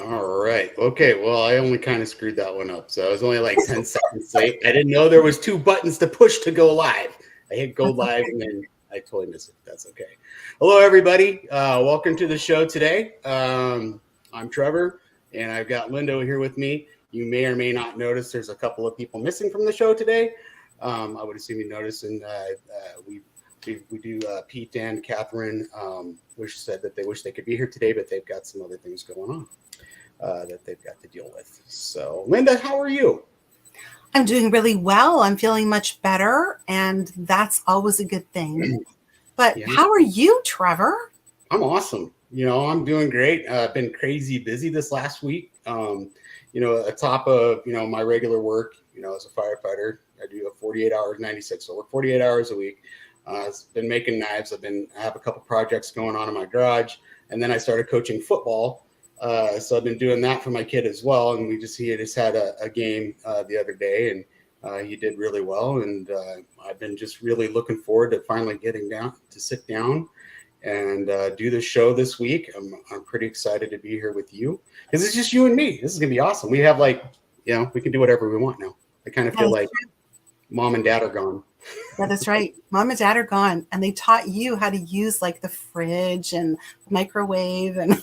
All right. Okay. Well, I only kind of screwed that one up. So I was only like 10 seconds late. I didn't know there was two buttons to push to go live. I hit go live and then I totally missed it. That's okay. Hello, everybody. Welcome to the show today. I'm Trevor and I've got Lynda here with me. You may or may not notice there's a couple of people missing from the show today. I would assume you noticed, and we do Pete and Cathryn said that they wish they could be here today, but they've got some other things going on that they've got to deal with. So, Lynda, how are you? I'm doing really well. I'm feeling much better, and that's always a good thing. But How are you, Trevor? I'm awesome. I'm doing great. I've been crazy busy this last week. Atop of, my regular work, as a firefighter, I do a 48 hours, 96. So I work 48 hours a week. I've been making knives. I have a couple projects going on in my garage, and then I started coaching football. So I've been doing that for my kid as well. And he just had a game the other day, and he did really well. And I've been just really looking forward to finally getting down to sit down and do the show this week. I'm pretty excited to be here with you because it's just you and me. This is gonna be awesome. We have we can do whatever we want now. I kind of feel like mom and dad are gone. Yeah, that's right. Mom and dad are gone, and they taught you how to use like the fridge and microwave and.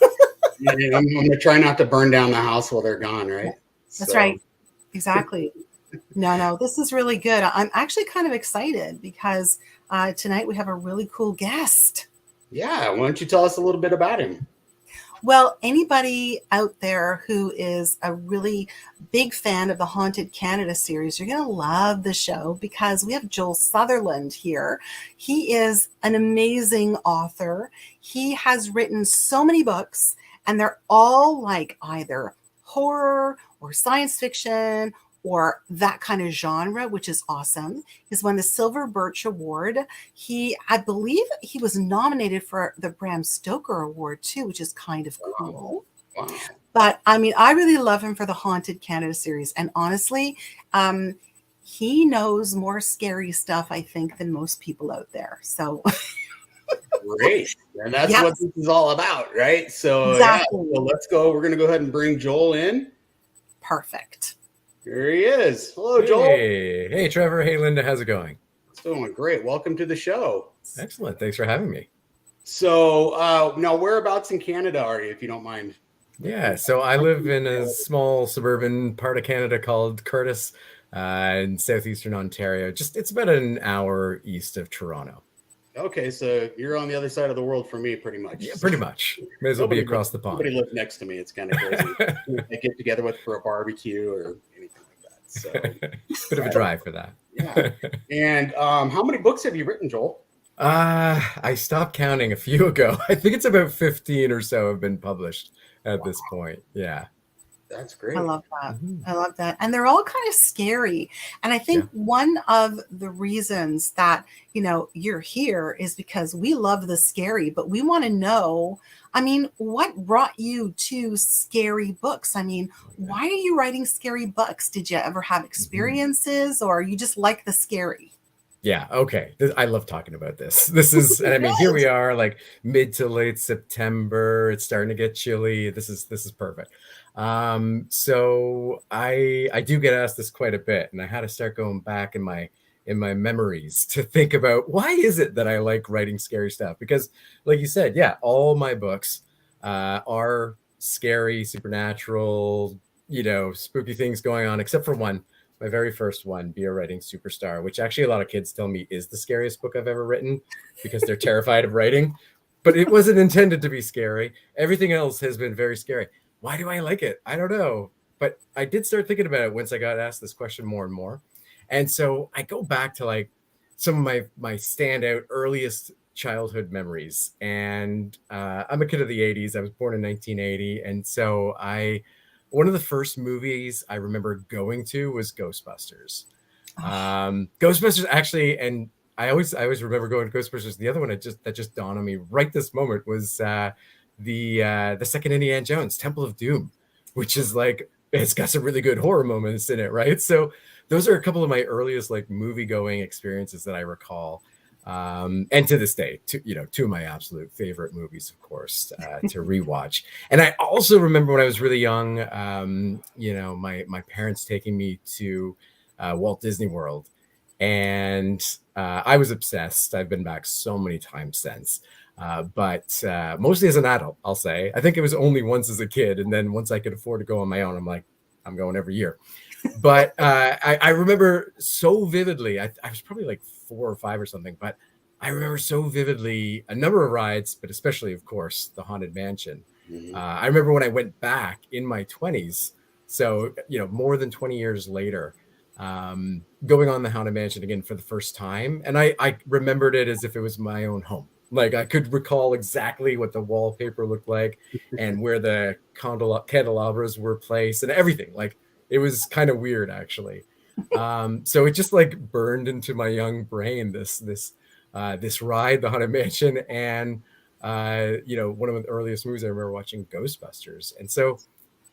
I'm gonna try not to burn down the house while they're gone, right? That's right. Exactly. No, this is really good. I'm actually kind of excited because tonight we have a really cool guest. Yeah, why don't you tell us a little bit about him? Well, anybody out there who is a really big fan of the Haunted Canada series, you're going to love the show because we have Joel Sutherland here. He is an amazing author. He has written so many books, and they're all like either horror or science fiction or that kind of genre, which is awesome. He's won the Silver Birch Award. I believe he was nominated for the Bram Stoker Award too, which is kind of cool. Wow. But I really love him for the Haunted Canada series. And honestly, he knows more scary stuff, I think, than most people out there. So great. And that's what this is all about, right? So, exactly. So let's go. We're going to go ahead and bring Joel in. Perfect. Here he is. Hello, Joel. Hey, Trevor. Hey, Lynda. How's it going? It's doing great. Welcome to the show. Excellent. Thanks for having me. So now whereabouts in Canada are you, if you don't mind? Yeah, so I live in a small suburban part of Canada called Curtis in southeastern Ontario. It's about an hour east of Toronto. Okay, so you're on the other side of the world for me, pretty much. Yeah, pretty much. May as well be across the pond. Nobody lives next to me. It's kind of crazy. I get together with for a barbecue or anything like that. So bit of a drive for that. Yeah. And how many books have you written, Joel? I stopped counting a few ago. I think it's about 15 or so have been published at this point. Yeah. That's great. I love that. Mm-hmm. I love that. And they're all kind of scary. And I think one of the reasons that, you're here is because we love the scary, but we want to know, what brought you to scary books? Why are you writing scary books? Did you ever have experiences or you just like the scary? Yeah. Okay. I love talking about this. This is, and here we are, like mid to late September. It's starting to get chilly. This is perfect. So I do get asked this quite a bit, and I had to start going back in my memories to think about why is it that I like writing scary stuff? Because, like you said, all my books are scary, supernatural, spooky things going on, except for one. My very first one, Be a Writing Superstar, which actually a lot of kids tell me is the scariest book I've ever written because they're terrified of writing. But it wasn't intended to be scary. Everything else has been very scary. Why do I like it? I don't know. But I did start thinking about it once I got asked this question more and more. And so I go back to like some of my standout earliest childhood memories. And I'm a kid of the 80s. I was born in 1980. And so one of the first movies I remember going to was Ghostbusters. Ghostbusters actually, and I always remember going to Ghostbusters. The other one that just dawned on me right this moment was the second Indiana Jones, Temple of Doom, which is like, it's got some really good horror moments in it, right? So those are a couple of my earliest like movie going experiences that I recall. And to this day, two of my absolute favorite movies, of course, to rewatch. And I also remember when I was really young, my parents taking me to Walt Disney World, and I was obsessed. I've been back so many times since, but mostly as an adult, I'll say. I think it was only once as a kid, and then once I could afford to go on my own, I'm like, I'm going every year. But I remember so vividly, I was probably like 4 or 5 or something, but I remember so vividly a number of rides, but especially, of course, the Haunted Mansion. I remember when I went back in my 20s, so, more than 20 years later, going on the Haunted Mansion again for the first time. And I remembered it as if it was my own home. Like, I could recall exactly what the wallpaper looked like and where the candelabras were placed and everything. Like, it was kind of weird, actually. So it just like burned into my young brain, this ride, the Haunted Mansion, and one of the earliest movies I remember watching, Ghostbusters. And so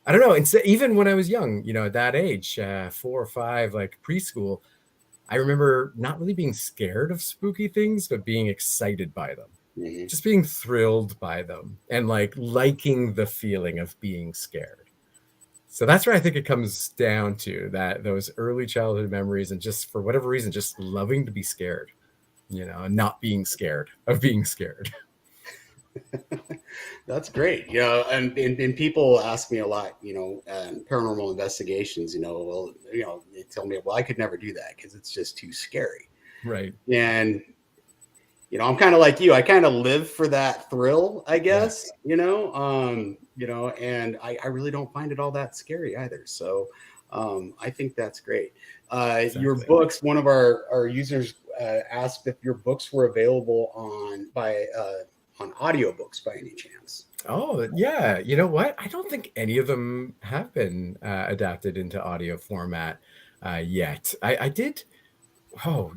I don't know. And so even when I was young, at that age, 4 or 5, like preschool, I remember not really being scared of spooky things, but being excited by them, just being thrilled by them, and like liking the feeling of being scared. So that's where I think it comes down to, that those early childhood memories, and just for whatever reason, just loving to be scared, and not being scared of being scared. That's great. And people ask me a lot, paranormal investigations, they tell me, well, I could never do that because it's just too scary. Right. And, I'm kind of like you. I kind of live for that thrill, I guess, and I really don't find it all that scary either. So I think that's great. Exactly. Your books, one of our users asked if your books were available on audiobooks by any chance. Oh, yeah. You know what? I don't think any of them have been adapted into audio format yet. I did,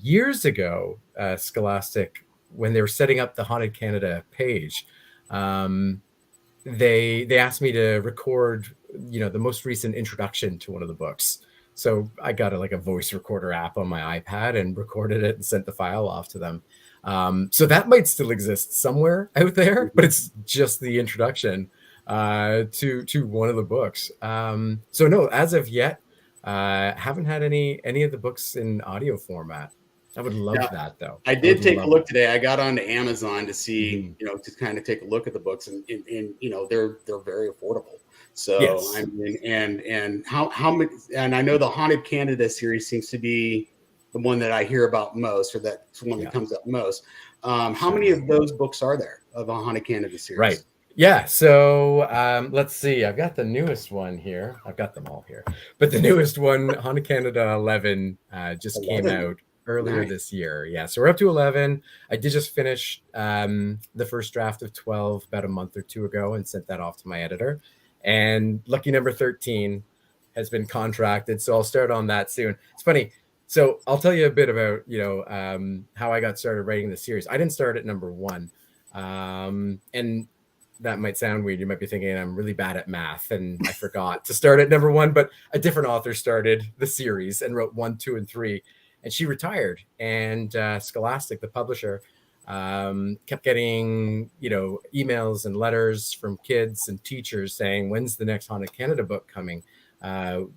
years ago, Scholastic, when they were setting up the Haunted Canada page, they asked me to record, the most recent introduction to one of the books. So I got a voice recorder app on my iPad and recorded it and sent the file off to them. So that might still exist somewhere out there, but it's just the introduction to one of the books. So no, as of yet, haven't had any of the books in audio format. I would love that, though. I did take a look today. I got onto Amazon to see, to kind of take a look at the books, and they're very affordable. So yes. I mean, and how many? And I know the Haunted Canada series seems to be the one that I hear about most, or that's the one that comes up most. How many of those books are there of a Haunted Canada series? Right. Yeah. So let's see. I've got the newest one here. I've got them all here, but the newest one, Haunted Canada 11, just came out earlier this year. Yeah. So we're up to 11. I did just finish the first draft of 12 about a month or two ago and sent that off to my editor. And lucky number 13 has been contracted. So I'll start on that soon. It's funny. So I'll tell you a bit about, how I got started writing the series. I didn't start at number 1. And that might sound weird. You might be thinking I'm really bad at math and I forgot to start at number 1, but a different author started the series and wrote 1, 2, and 3. And she retired, and Scholastic, the publisher, kept getting, emails and letters from kids and teachers saying, when's the next Haunted Canada book coming?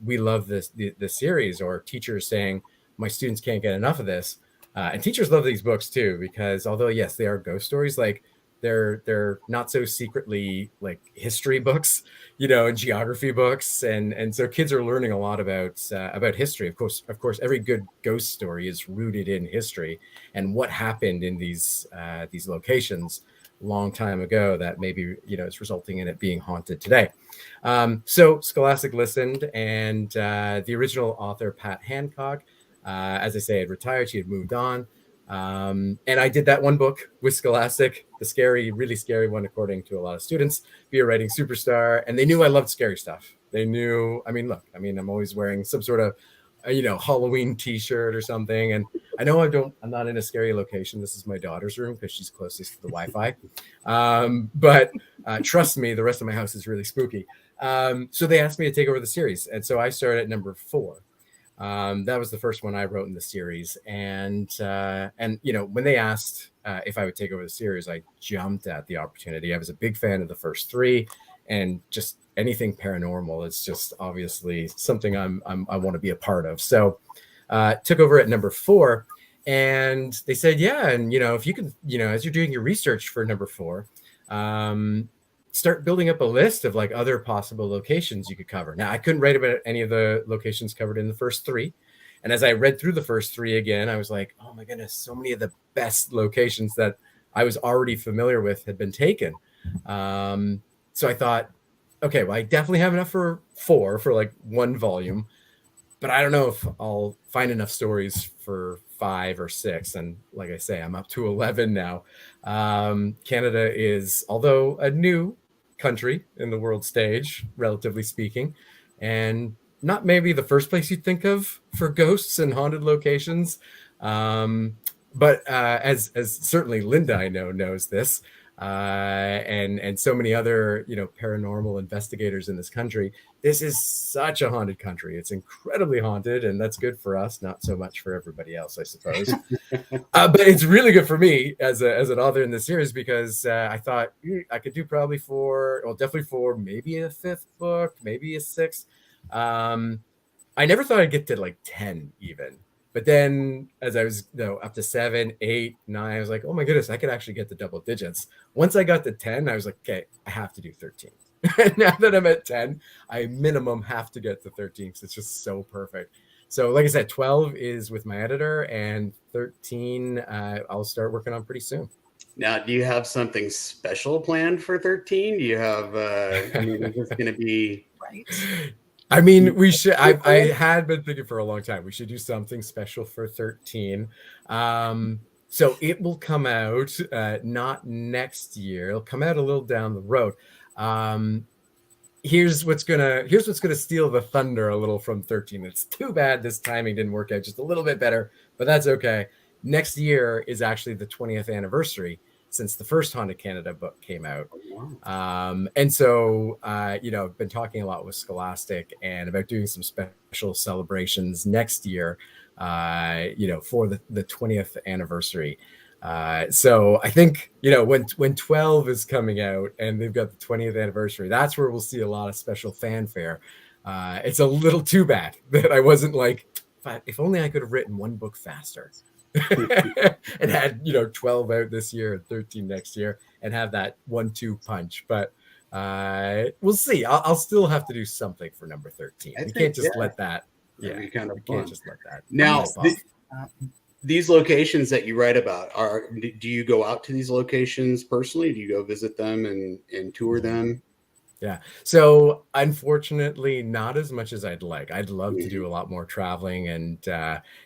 We love the series, or teachers saying, my students can't get enough of this. And teachers love these books too, because although, yes, they are ghost stories, like they're not so secretly like history books, and geography books. And so kids are learning a lot about history. Of course, every good ghost story is rooted in history and what happened in these locations a long time ago that maybe, is resulting in it being haunted today. So Scholastic listened, and the original author, Pat Hancock, as I say, had retired. She had moved on. And I did that one book with Scholastic, the scary, really scary one, according to a lot of students, Be a Writing Superstar. And they knew I loved scary stuff. They knew, I'm always wearing some sort of, Halloween t-shirt or something. And I know I'm not in a scary location. This is my daughter's room because she's closest to the Wi-Fi. But trust me, the rest of my house is really spooky. So they asked me to take over the series. And so I started at number 4. That was the first one I wrote in the series, and when they asked if I would take over the series, I jumped at the opportunity. I was a big fan of the first three, and just anything paranormal is just obviously something I want to be a part of. So took over at number 4, and they said, yeah, and if you can, as you're doing your research for number 4, start building up a list of like other possible locations you could cover. Now, I couldn't write about any of the locations covered in the first 3. And as I read through the first 3 again, I was like, oh my goodness, so many of the best locations that I was already familiar with had been taken. So I thought, okay, well, I definitely have enough for 4 for like 1 volume, but I don't know if I'll find enough stories for 5 or 6. And like I say, I'm up to 11 now. Canada is, although a new country in the world stage, relatively speaking, and not maybe the first place you'd think of for ghosts and haunted locations. But as certainly Lynda, I know, knows this, and so many other, paranormal investigators in this country, this is such a haunted country. It's incredibly haunted, and that's good for us, not so much for everybody else, I suppose. But it's really good for me as an author in this series, because I thought I could do probably definitely 4, maybe a 5th book, maybe a 6th. I never thought I'd get to like 10 even. But then as I was up to 7, 8, 9, I was like, oh my goodness, I could actually get to double digits. Once I got to 10, I was like, okay, I have to do 13. And now that I'm at 10, I minimum have to get to 13 because it's just so perfect. So like I said, 12 is with my editor, and 13 I'll start working on pretty soon. Now, do you have something special planned for 13? Do you have, is this going to be... Right. I mean, we should. I had been thinking for a long time we should do something special for 13. So it will come out not next year. It'll come out a little down the road. Here's what's gonna steal the thunder a little from 13. It's too bad this timing didn't work out just a little bit better, but that's okay. Next year is actually the 20th anniversary since the first Haunted Canada book came out. And so, I've been talking a lot with Scholastic and about doing some special celebrations next year, for the 20th anniversary. So I think, when 12 is coming out and they've got the 20th anniversary, that's where we'll see a lot of special fanfare. It's a little too bad that I wasn't like, if only I could have written 1 book faster. And had 12 out this year and 13 next year and have that 1-2 punch, but we'll see. I'll still have to do something for number 13. We can't just let that can't just let that now these locations that you write about, do you go out to these locations personally? Do you go visit them and tour them? Yeah. So unfortunately, not as much as I'd like. I'd love to do a lot more traveling and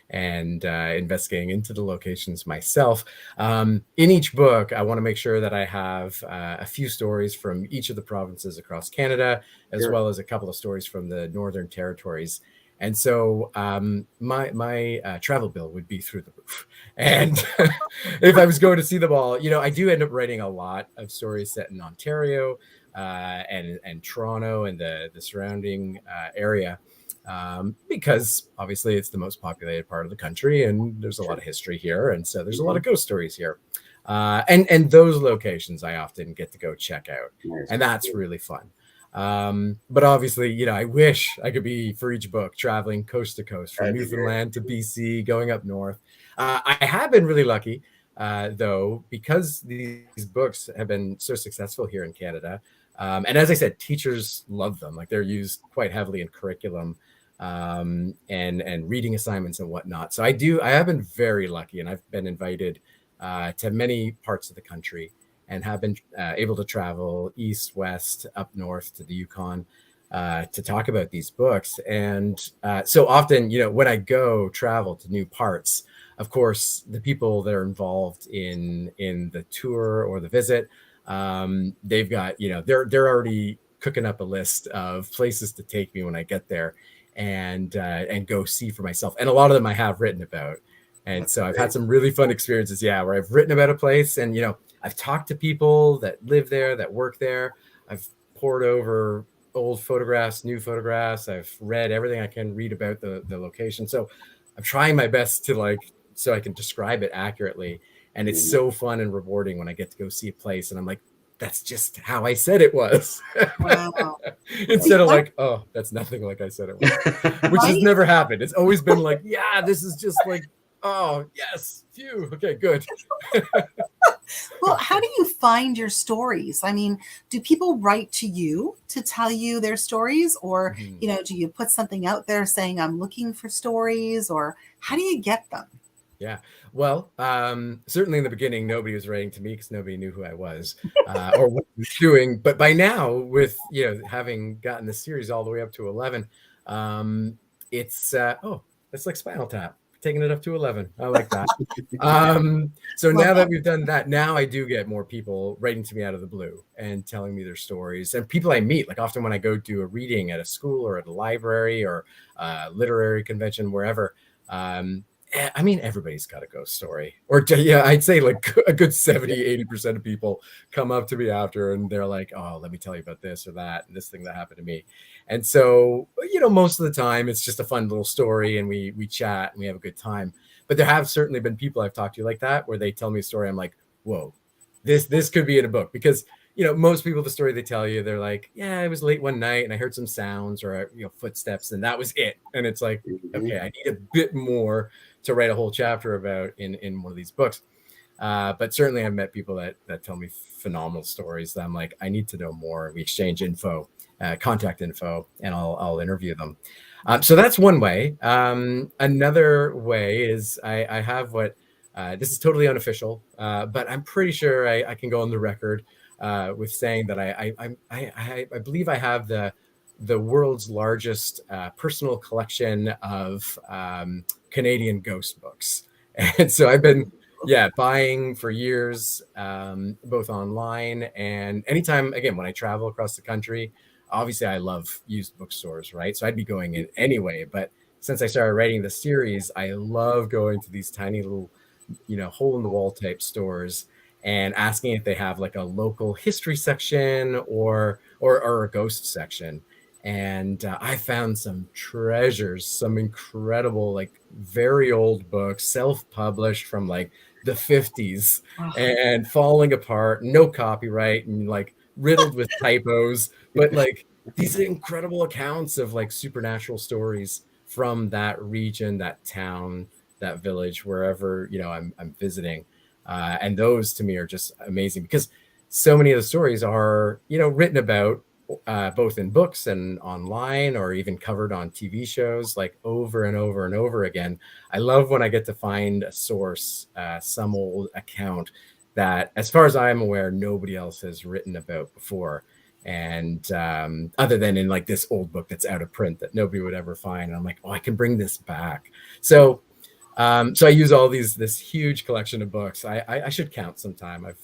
investigating into the locations myself. In each book, I want to make sure that I have a few stories from each of the provinces across Canada, as well as a couple of stories from the Northern Territories. And so my travel bill would be through the roof. And if I was going to see them all, I do end up writing a lot of stories set in Ontario, and Toronto and the surrounding area, because obviously it's the most populated part of the country and there's a lot of history here, and so there's a lot of ghost stories here, and those locations I often get to go check out, and that's really fun. But obviously, I wish I could be, for each book, traveling coast to coast from Newfoundland to BC, going up north. I have been really lucky, though, because these books have been so successful here in Canada. And as I said, teachers love them. Like, they're used quite heavily in curriculum, and reading assignments and whatnot. So I have been very lucky, and I've been invited to many parts of the country, and have been able to travel east, west, up north to the Yukon to talk about these books. And so often, when I go travel to new parts, of course, the people that are involved in the tour or the visit, they've got, they're already cooking up a list of places to take me when I get there, and go see for myself. And a lot of them I have written about. And that's so great. I've had some really fun experiences, where I've written about a place, and, I've talked to people that live there, that work there. I've poured over old photographs, new photographs. I've read everything I can read about the location. So I'm trying my best to like, so I can describe it accurately. And it's so fun and rewarding when I get to go see a place and I'm like, that's just how I said it was. Wow. Instead of like, oh, that's nothing like I said it was, which has never happened. It's always been like, yeah, this is just like, oh, yes, phew, okay, good. Well, how do you find your stories? I mean, do people write to you to tell you their stories, or do you put something out there saying I'm looking for stories, or how do you get them? Yeah, well, certainly in the beginning, nobody was writing to me because nobody knew who I was or what I was doing. But by now, with having gotten the series all the way up to 11, it's like Spinal Tap, taking it up to 11. I like that. So now that we've done that, now I do get more people writing to me out of the blue and telling me their stories, and people I meet, like often when I go do a reading at a school or at a library or a literary convention, wherever. I mean, everybody's got a ghost story, or I'd say like a good 70-80% of people come up to me after and they're like, oh, let me tell you about this or that and this thing that happened to me. And so, most of the time it's just a fun little story and we chat and we have a good time. But there have certainly been people I've talked to like that, where they tell me a story. I'm like, whoa, this could be in a book, because most people, the story they tell you, they're like, yeah, it was late one night and I heard some sounds or footsteps and that was it. And it's like, okay, I need a bit more to write a whole chapter about in one of these books. But certainly I've met people that tell me phenomenal stories that I'm like, I need to know more. We exchange info, contact info, and I'll interview them. So that's one way. Another way is I have what, this is totally unofficial, but I'm pretty sure I can go on the record with saying that I believe I have the world's largest personal collection of Canadian ghost books. And so I've been buying for years, both online and anytime, again, when I travel across the country. Obviously I love used bookstores, right? So I'd be going in anyway, but since I started writing the series, I love going to these tiny little hole in the wall type stores and asking if they have like a local history section or a ghost section. And I found some treasures, some incredible, like very old books, self-published from like the 50s and falling apart, no copyright, and like riddled with typos, but like these incredible accounts of like supernatural stories from that region, that town, that village, wherever I'm visiting. And those to me are just amazing, because so many of the stories are written about both in books and online, or even covered on TV shows, like over and over and over again. I love when I get to find a source, some old account that, as far as I'm aware, nobody else has written about before. And other than in like this old book that's out of print that nobody would ever find. And I'm like, oh, I can bring this back. So I use all this huge collection of books. I should count sometime. I've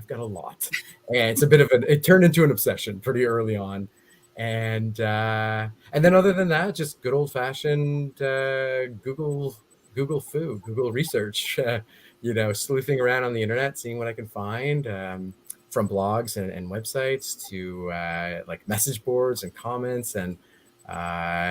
got a lot, and it's a bit of it turned into an obsession pretty early on. And then other than that, just good old fashioned Google research, sleuthing around on the internet, seeing what I can find, from blogs and websites to like message boards and comments. And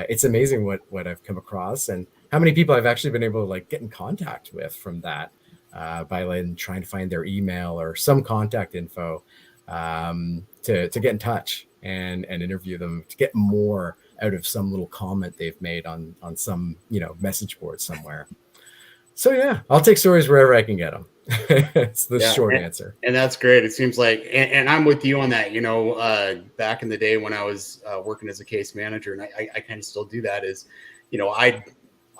it's amazing what I've come across and how many people I've actually been able to like get in contact with from that, by like trying to find their email or some contact info, to get in touch and interview them, to get more out of some little comment they've made on some message board somewhere. So yeah, I'll take stories wherever I can get them. It's the short answer. And that's great. It seems like, and I'm with you on that. Back in the day when I was working as a case manager, and I kind of still do that, is,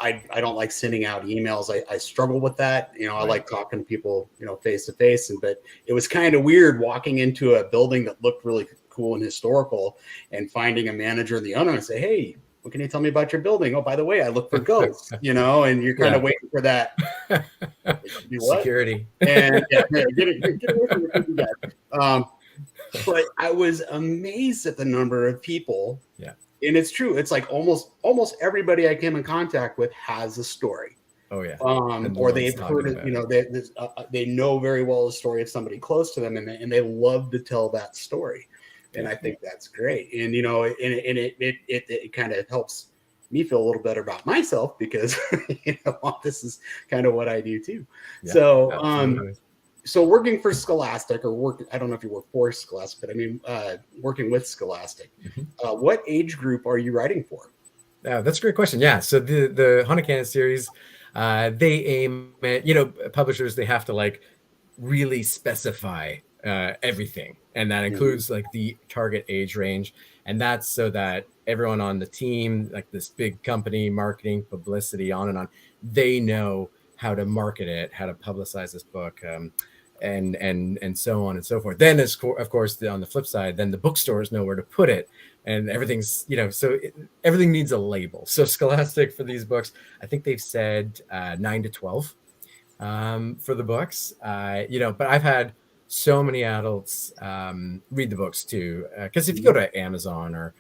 I don't like sending out emails. I struggle with that. Right. I like talking to people, face to face. But it was kind of weird walking into a building that looked really cool and historical and finding a manager and the owner and say, hey, what can you tell me about your building? Oh, by the way, I look for ghosts, and you're kind of waiting for that security. And get away from the guys. But I was amazed at the number of people. Yeah. And it's true. It's like almost everybody I came in contact with has a story. Oh yeah. Or they've heard it. They know very well the story of somebody close to them, and they love to tell that story. And Yeah. I think that's great. And, you know, and it kind of helps me feel a little better about myself because, you know, this is kind of what I do too. Yeah, So, absolutely. so working for Scholastic I don't know if you work for Scholastic, but I mean, working with Scholastic, what age group are you writing for? That's a great question. Yeah. So the Haunted Canada series, they aim at, you know, publishers, they have to like really specify everything. And that includes like the target age range. And that's so that everyone on the team, like this big company, marketing, publicity, on and on, they know how to market it, how to publicize this book. And so on and so forth. Then, of course, on the flip side, then the bookstores know where to put it, and everything's, you know, so everything needs a label. So Scholastic for these books, I think they've said 9 to 12 for the books. You know, but I've had so many adults read the books too, because if you go to Amazon or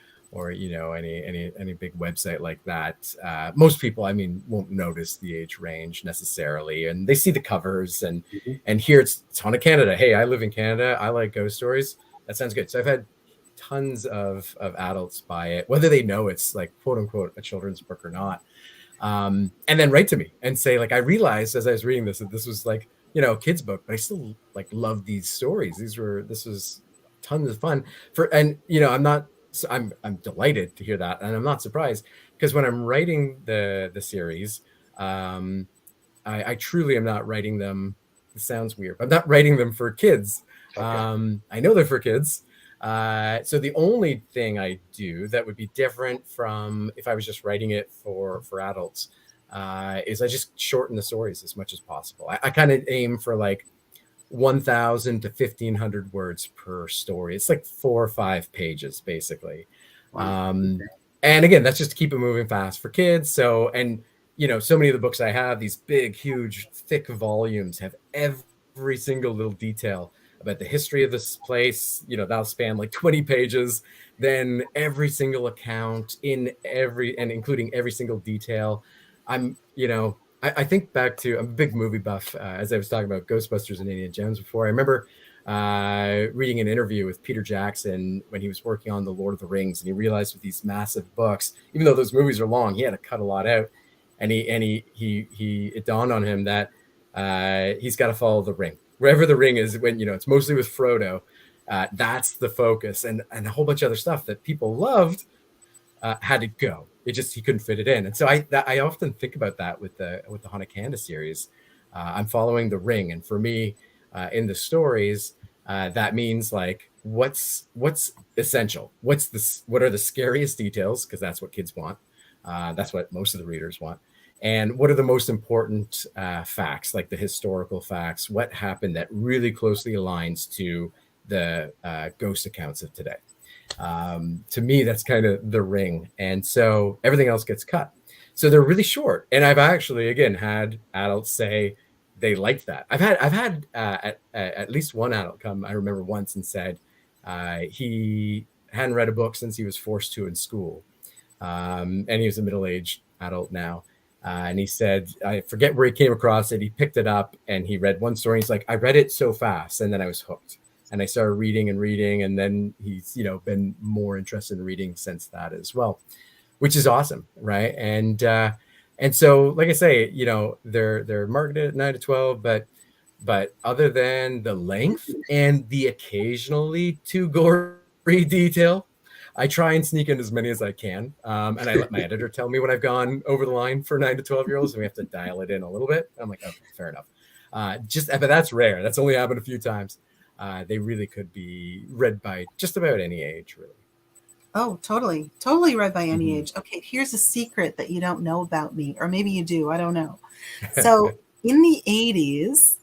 you know, any big website like that, most people, I mean, won't notice the age range necessarily, and they see the covers and here it's Haunted Canada. Hey, I live in Canada, I like ghost stories, that sounds good. So I've had tons of adults buy it, whether they know it's like quote unquote a children's book or not, and then write to me and say, like, I realized as I was reading this that this was like, you know, a kid's book, but I still like love these stories. This was tons of fun and you know, I'm delighted to hear that, and I'm not surprised, because when I'm writing the series, I truly am not writing them. It sounds weird, but I'm not writing them for kids. Okay. I know they're for kids. So the only thing I do that would be different from if I was just writing it for adults is I just shorten the stories as much as possible. I kind of aim for like 1,000 to 1,500 words per story. It's like 4 or 5 pages basically. Wow. And again, that's just to keep it moving fast for kids. So, and you know, so many of the books I have, these big, huge, thick volumes, have every single little detail about the history of this place. You know, that'll span like 20 pages. Then every single account and including every single detail. You know, I think back to, I'm a big movie buff, as I was talking about Ghostbusters and Indiana Jones before. I remember reading an interview with Peter Jackson when he was working on The Lord of the Rings, and he realized with these massive books, even though those movies are long, he had to cut a lot out. And it dawned on him that he's got to follow the ring. Wherever the ring is, when, you know, it's mostly with Frodo, that's the focus, and a whole bunch of other stuff that people loved had to go. He couldn't fit it in. And so I often think about that with the Haunted Canada series. I'm following the ring, and for me, in the stories, that means like what's essential. What are the scariest details? Because that's what kids want. That's what most of the readers want. And what are the most important facts, like the historical facts? What happened that really closely aligns to the ghost accounts of today? To me, that's kind of the ring. And so everything else gets cut. So they're really short. And I've actually, again, had adults say they liked that. I've had at least one adult come, I remember once, and said he hadn't read a book since he was forced to in school. And he was a middle-aged adult now. And he said, I forget where he came across it. He picked it up and he read one story. He's like, I read it so fast, and then I was hooked. And I started reading, and then he's, you know, been more interested in reading since that as well, which is awesome, right? And so, like I say, you know, they're marketed at 9 to 12, but other than the length and the occasionally too gory detail, I try and sneak in as many as I can. And I let my editor tell me when I've gone over the line for 9 to 12-year-olds, and we have to dial it in a little bit. I'm like, okay, fair enough. But that's rare. That's only happened a few times. They really could be read by just about any age, really. Oh, totally read by any age. Okay, here's a secret that you don't know about me, or maybe you do, I don't know. So in the 80s,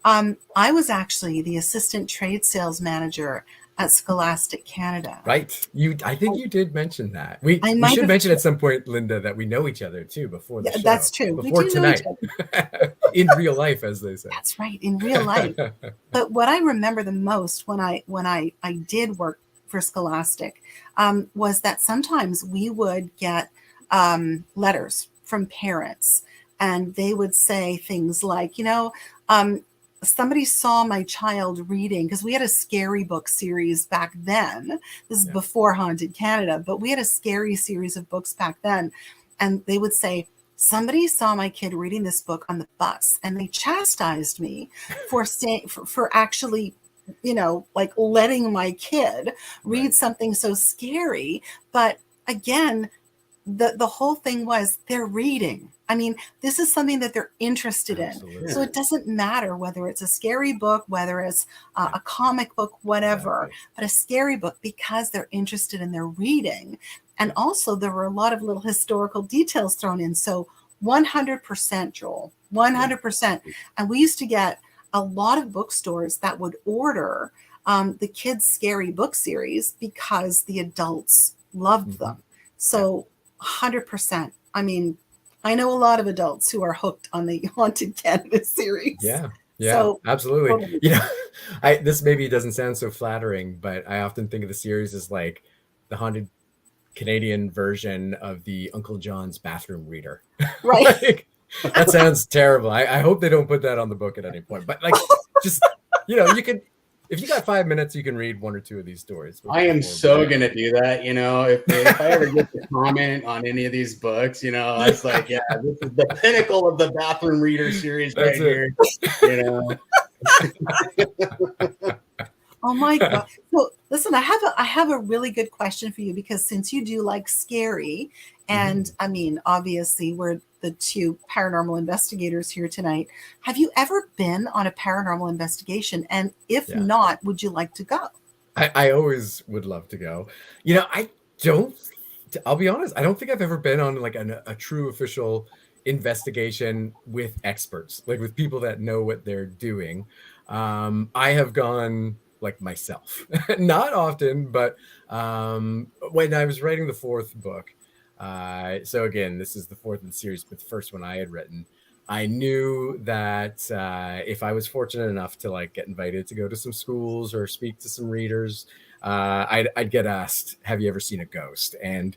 I was actually the assistant trade sales manager at Scholastic Canada. Right. I think you did mention that. We should mention at some point, Lynda, that we know each other too before the show. That's true. Before tonight. In real life, as they say. That's right, in real life. But what I remember the most when I did work for Scholastic was that sometimes we would get letters from parents, and they would say things like, you know, somebody saw my child reading, because we had a scary book series back then. This is before Haunted Canada, but we had a scary series of books back then. And they would say, somebody saw my kid reading this book on the bus, and they chastised me for saying, for actually, like letting my kid read something so scary. But again, the whole thing was they're reading. I mean, this is something that they're interested in. So it doesn't matter whether it's a scary book, whether it's a comic book, whatever, but a scary book, because they're interested in their reading. And also there were a lot of little historical details thrown in. So 100%, Joel, 100%. And we used to get a lot of bookstores that would order the kids' scary book series because the adults loved them. So 100%. I mean, I know a lot of adults who are hooked on the Haunted Canada series. Yeah, So, absolutely. totally. This maybe doesn't sound so flattering, but I often think of the series as like the Haunted Canadian version of the Uncle John's bathroom reader. Right. Like, that sounds terrible. I hope they don't put that on the book at any point. But like, just, you could, if you got 5 minutes, you can read one or two of these stories. I am so going to do that. If I ever get to comment on any of these books, I was like, yeah, this is the pinnacle of the bathroom reader series right here. Oh my God. So listen, I have a really good question for you, because since you do like scary, and I mean, obviously we're the two paranormal investigators here tonight. Have you ever been on a paranormal investigation? And if not, would you like to go? I always would love to go. I'll be honest, I don't think I've ever been on like a true official investigation with experts, like with people that know what they're doing. I have gone like myself, not often, but when I was writing the fourth book, so again, this is the fourth in the series, but the first one I had written, I knew that if I was fortunate enough to like get invited to go to some schools or speak to some readers, I'd get asked, have you ever seen a ghost? And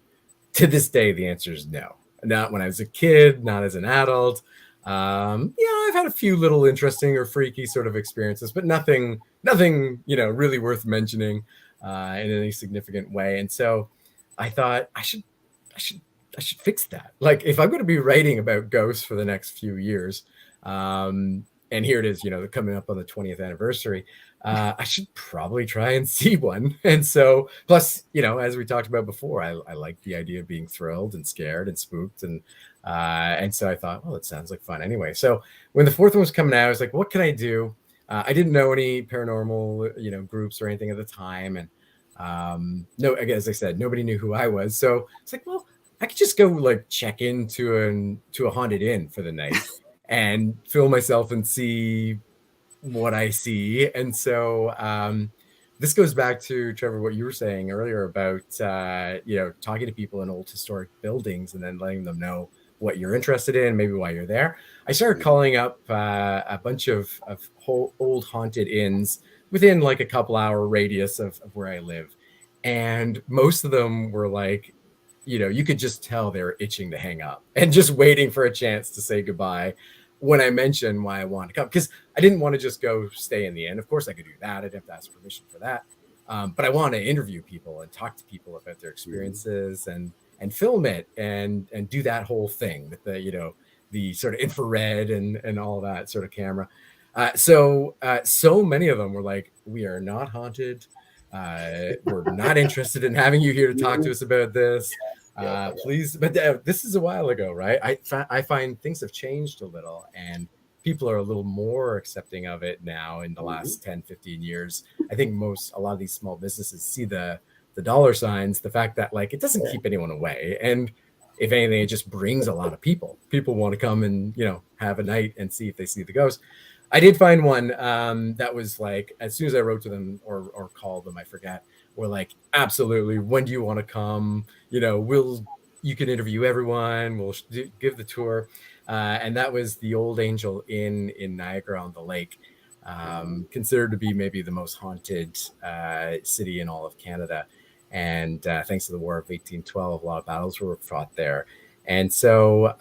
to this day, the answer is no. Not when I was a kid, not as an adult. I've had a few little interesting or freaky sort of experiences, but nothing, really worth mentioning in any significant way. And so I thought I should fix that. Like, if I'm going to be writing about ghosts for the next few years, and here it is, they're coming up on the 20th anniversary, I should probably try and see one. And so, plus, as we talked about before, I like the idea of being thrilled and scared and spooked. And so I thought, well, it sounds like fun anyway. So when the fourth one was coming out, I was like, what can I do? I didn't know any paranormal, groups or anything at the time. And no, again, as I said, nobody knew who I was. So it's like, well, I could just go like check into a haunted inn for the night and film myself and see what I see. And so this goes back to, Trevor, what you were saying earlier about talking to people in old historic buildings and then letting them know what you're interested in, maybe why you're there. I started calling up a bunch of old haunted inns within like a couple hour radius of where I live, and most of them were like, you could just tell they were itching to hang up and just waiting for a chance to say goodbye when I mentioned why I wanted to come, because I didn't want to just go stay in the inn. Of course I could do that. I'd have to ask permission for that. But I want to interview people and talk to people about their experiences and film it and do that whole thing with the, the sort of infrared and all that sort of camera. So many of them were like, we are not haunted. We're not interested in having you here to talk to us about this. Please. But this is a while ago, right? I find things have changed a little, and people are a little more accepting of it now in the last 10, 15 years. I think a lot of these small businesses see the dollar signs, the fact that like it doesn't keep anyone away. And if anything, it just brings a lot of people. People want to come and, have a night and see if they see the ghost. I did find one that was like, as soon as I wrote to them or called them, I forget, were like, absolutely, when do you want to come? You can interview everyone. We'll give the tour. And that was the Old Angel Inn in Niagara-on-the-Lake, considered to be maybe the most haunted city in all of Canada. And thanks to the War of 1812, a lot of battles were fought there. And so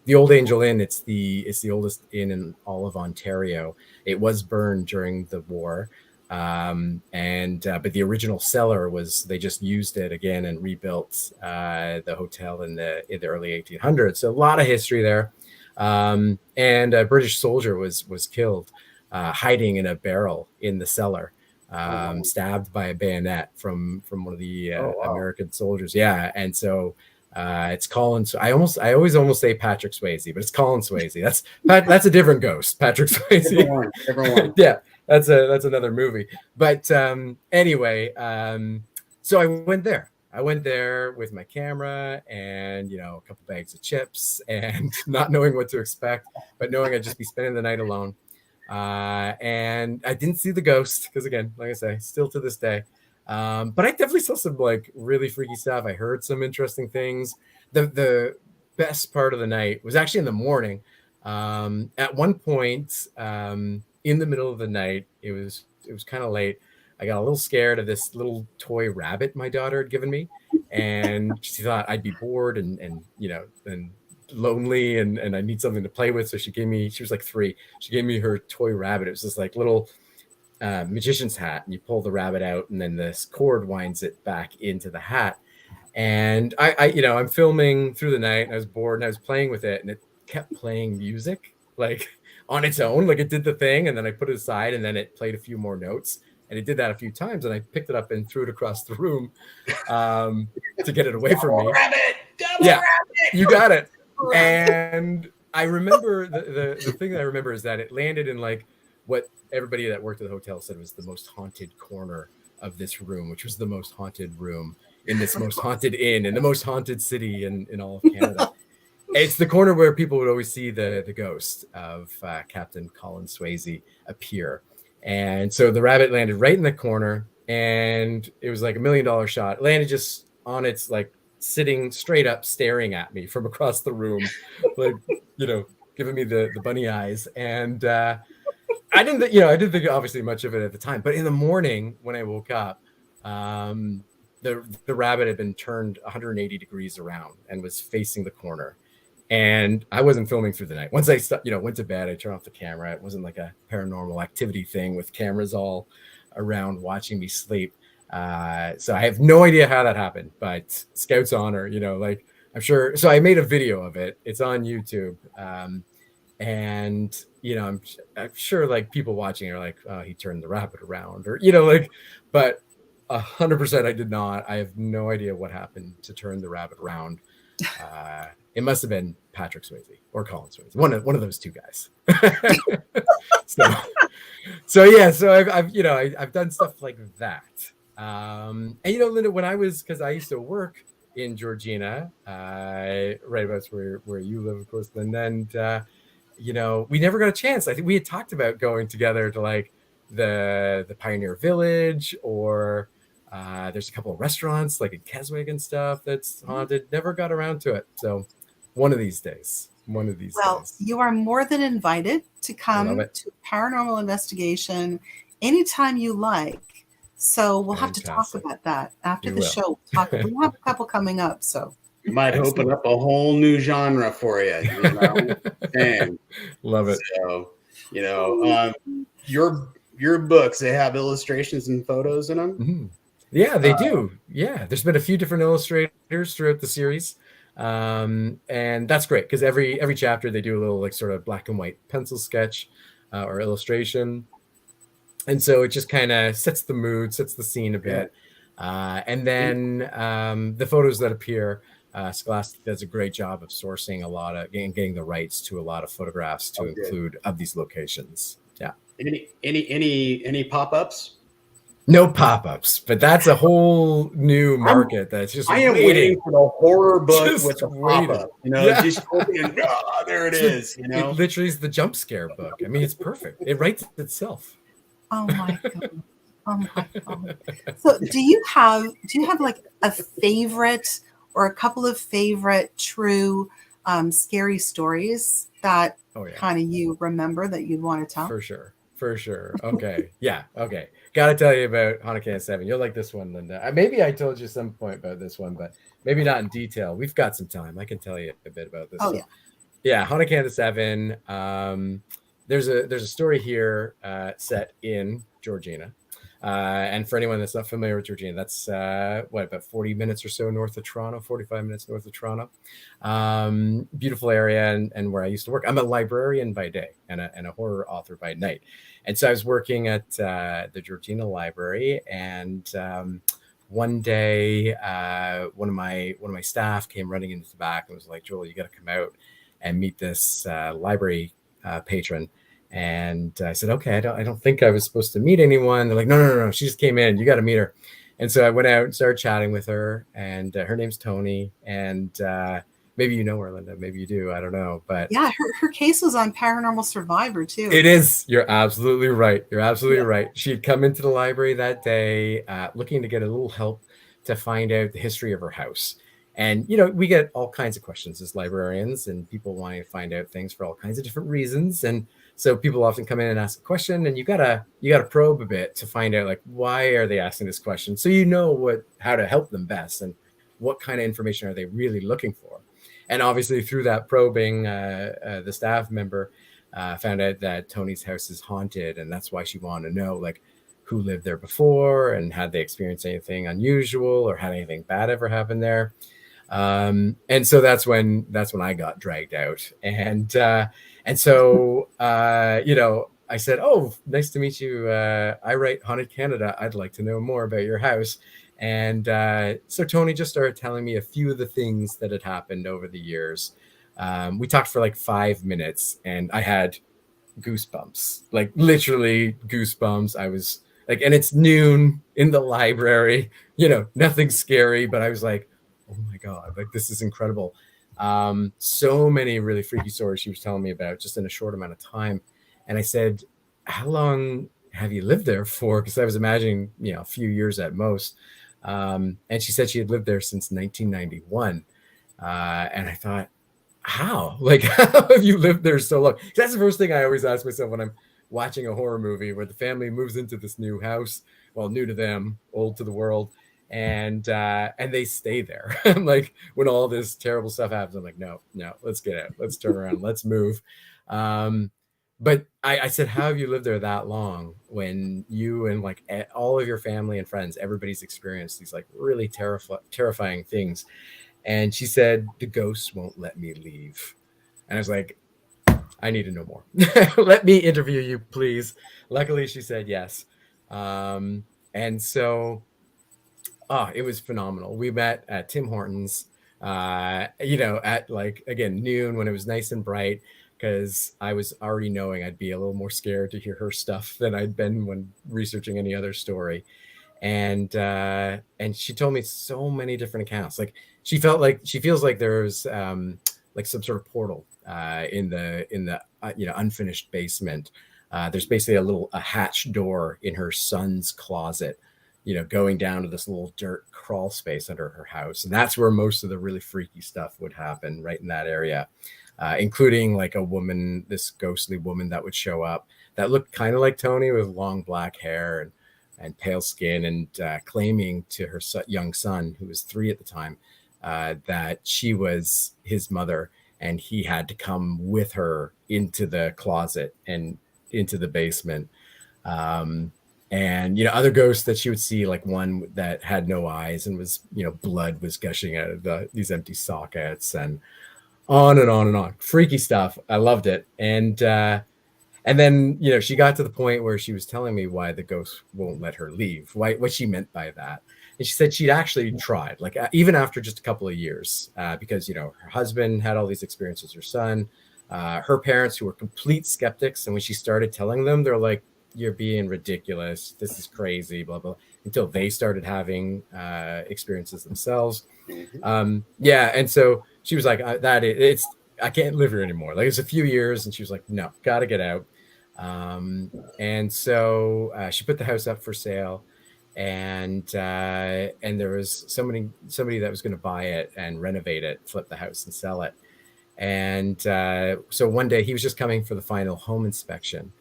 the Old Angel Inn, it's the oldest inn in all of Ontario. It was burned during the war. But the original cellar they just used it again and rebuilt the hotel in the early 1800s. So a lot of history there. And a British soldier was killed hiding in a barrel in the cellar, stabbed by a bayonet from one of the American soldiers. Yeah. And so it's Colin. So I always almost say Patrick Swayze, but it's Colin Swayze. That's a different ghost. Patrick Swayze. Everyone. Yeah. That's another movie. But anyway, so I went there. I went there with my camera and, a couple bags of chips and not knowing what to expect, but knowing I'd just be spending the night alone. And I didn't see the ghost because, again, like I say, still to this day. But I definitely saw some like really freaky stuff. I heard some interesting things. The best part of the night was actually in the morning. At one point, in the middle of the night, it was kind of late. I got a little scared of this little toy rabbit my daughter had given me, and she thought I'd be bored and lonely and I need something to play with. So she was like 3. She gave me her toy rabbit. It was this like little magician's hat, and you pull the rabbit out and then this cord winds it back into the hat. And I'm filming through the night and I was bored and I was playing with it and it kept playing music like on its own, like it did the thing, and then I put it aside and then it played a few more notes. And it did that a few times, and I picked it up and threw it across the room to get it away from me. Double rabbit! You got it. And I remember the thing that I remember is that it landed in like what everybody that worked at the hotel said was the most haunted corner of this room, which was the most haunted room in this most haunted inn in the most haunted city in all of Canada. It's the corner where people would always see the ghost of Captain Colin Swayze appear. And so the rabbit landed right in the corner, and it was like $1 million shot. It landed just on its like sitting straight up, staring at me from across the room, like, giving me the bunny eyes. And I didn't think obviously much of it at the time, but in the morning when I woke up, the rabbit had been turned 180 degrees around and was facing the corner. And I wasn't filming through the night. Once I went to bed, I turned off the camera. It wasn't like a Paranormal Activity thing with cameras all around watching me sleep. So I have no idea how that happened, but Scout's honor, I'm sure. So I made a video of it. It's on YouTube. And I'm sure like people watching are like, oh, he turned the rabbit around, or, but 100% I did not. I have no idea what happened to turn the rabbit around. It must have been Patrick Swayze or Colin Swayze, one of those two guys. So I've done stuff like that. And Lynda, because I used to work in Georgina, right about where you live, of course, and then we never got a chance. I think we had talked about going together to like the Pioneer Village, or there's a couple of restaurants like in Keswick and stuff that's haunted. Never got around to it. So one of these days. Well, you are more than invited to come to Paranormal Investigation anytime you like. So we'll have to talk about that after the show. We'll have a couple coming up. So we might open up a whole new genre for you. And love it. So, your books, they have illustrations and photos in them. Mm-hmm. Yeah, they do. Yeah, there's been a few different illustrators throughout the series. And that's great because every chapter they do a little like sort of black and white pencil sketch or illustration. And so it just kind of sets the mood, sets the scene a bit. And then the photos that appear, Scholastic does a great job of sourcing a lot of getting the rights to a lot of photographs to include of these locations. Yeah. Any pop-ups? No pop-ups, but that's a whole new market that's just I am waiting for the horror book with the pop-up. Just open, there it is. It literally is the jump scare book. I mean, it's perfect. It writes itself. Oh my god. Oh my god. So do you have like a favorite or a couple of favorite true scary stories that kind of you remember that you'd want to tell? For sure. Okay. Yeah. Okay. Gotta tell you about Haunted Canada 7. You'll like this one, Lynda. Maybe I told you some point about this one, but maybe not in detail. We've got some time. I can tell you a bit about this. Oh, So, yeah. yeah, Haunted Canada 7. There's a story here set in Georgina. And for anyone that's not familiar with Georgina, that's about 40 minutes or so north of Toronto, 45 minutes north of Toronto. Beautiful area and where I used to work. I'm a librarian by day and a horror author by night. And so I was working at the Georgina Library, and one day one of my staff came running into the back and was like, "Joel, you got to come out and meet this library patron." And I said, "Okay, I don't think I was supposed to meet anyone." They're like, no, she just came in. You got to meet her. And so I went out and started chatting with her, and her name's Tony. And maybe you know her, Lynda. Maybe you do. I don't know. But yeah, her case was on Paranormal Survivor too. It is. You're absolutely right. Right. She had come into the library that day looking to get a little help to find out the history of her house. And, we get all kinds of questions as librarians, and people wanting to find out things for all kinds of different reasons. And so people often come in and ask a question, and you gotta probe a bit to find out, like, why are they asking this question? So how to help them best, and what kind of information are they really looking for? And obviously through that probing, the staff member found out that Tony's house is haunted, and that's why she wanted to know, like, who lived there before, and had they experienced anything unusual, or had anything bad ever happen there. And so that's when I got dragged out, and so I said, "Oh, nice to meet you. I write Haunted Canada. I'd like to know more about your house." And so Tony just started telling me a few of the things that had happened over the years. We talked for like 5 minutes, and I had goosebumps, like literally goosebumps. I was like, and it's noon in the library, nothing scary, but I was like, oh my God, like this is incredible. So many really freaky stories she was telling me about just in a short amount of time. And I said, "How long have you lived there for?" Because I was imagining, a few years at most. And she said she had lived there since 1991. And I thought, how? Like, how have you lived there so long? That's the first thing I always ask myself when I'm watching a horror movie where the family moves into this new house. Well, new to them, old to the world. And they stay there. I'm like, when all this terrible stuff happens, I'm like, no, let's get out. Let's turn around. Let's move. But I said, how have you lived there that long when you and like all of your family and friends, everybody's experienced these like really terrifying things? And she said, "The ghosts won't let me leave." And I was like, I need to know more. Let me interview you, please. Luckily, she said yes. And so, it was phenomenal. We met at Tim Hortons, at like, again, noon when it was nice and bright, because I was already knowing I'd be a little more scared to hear her stuff than I'd been when researching any other story. And she told me so many different accounts. Like she feels like there's like some sort of portal in the unfinished basement. There's basically a hatch door in her son's closet, going down to this little dirt crawl space under her house. And that's where most of the really freaky stuff would happen, right in that area, including like this ghostly woman that would show up that looked kind of like Tony with long black hair and pale skin, and claiming to her young son, who was 3 at the time, that she was his mother, and he had to come with her into the closet and into the basement. And other ghosts that she would see, like one that had no eyes and was, blood was gushing out of these empty sockets, and on and on and on. Freaky stuff. I loved it. And then, she got to the point where she was telling me why the ghost won't let her leave, what she meant by that. And she said she'd actually tried, like even after just a couple of years, because, her husband had all these experiences, her son, her parents, who were complete skeptics. And when she started telling them, they're like, "You're being ridiculous. This is crazy, blah, blah," until they started having experiences themselves. And so she was like, I can't live here anymore. Like, it's a few years. And she was like, "No, got to get out." And so she put the house up for sale, and there was somebody that was going to buy it and renovate it, flip the house and sell it. And so one day he was just coming for the final home inspection,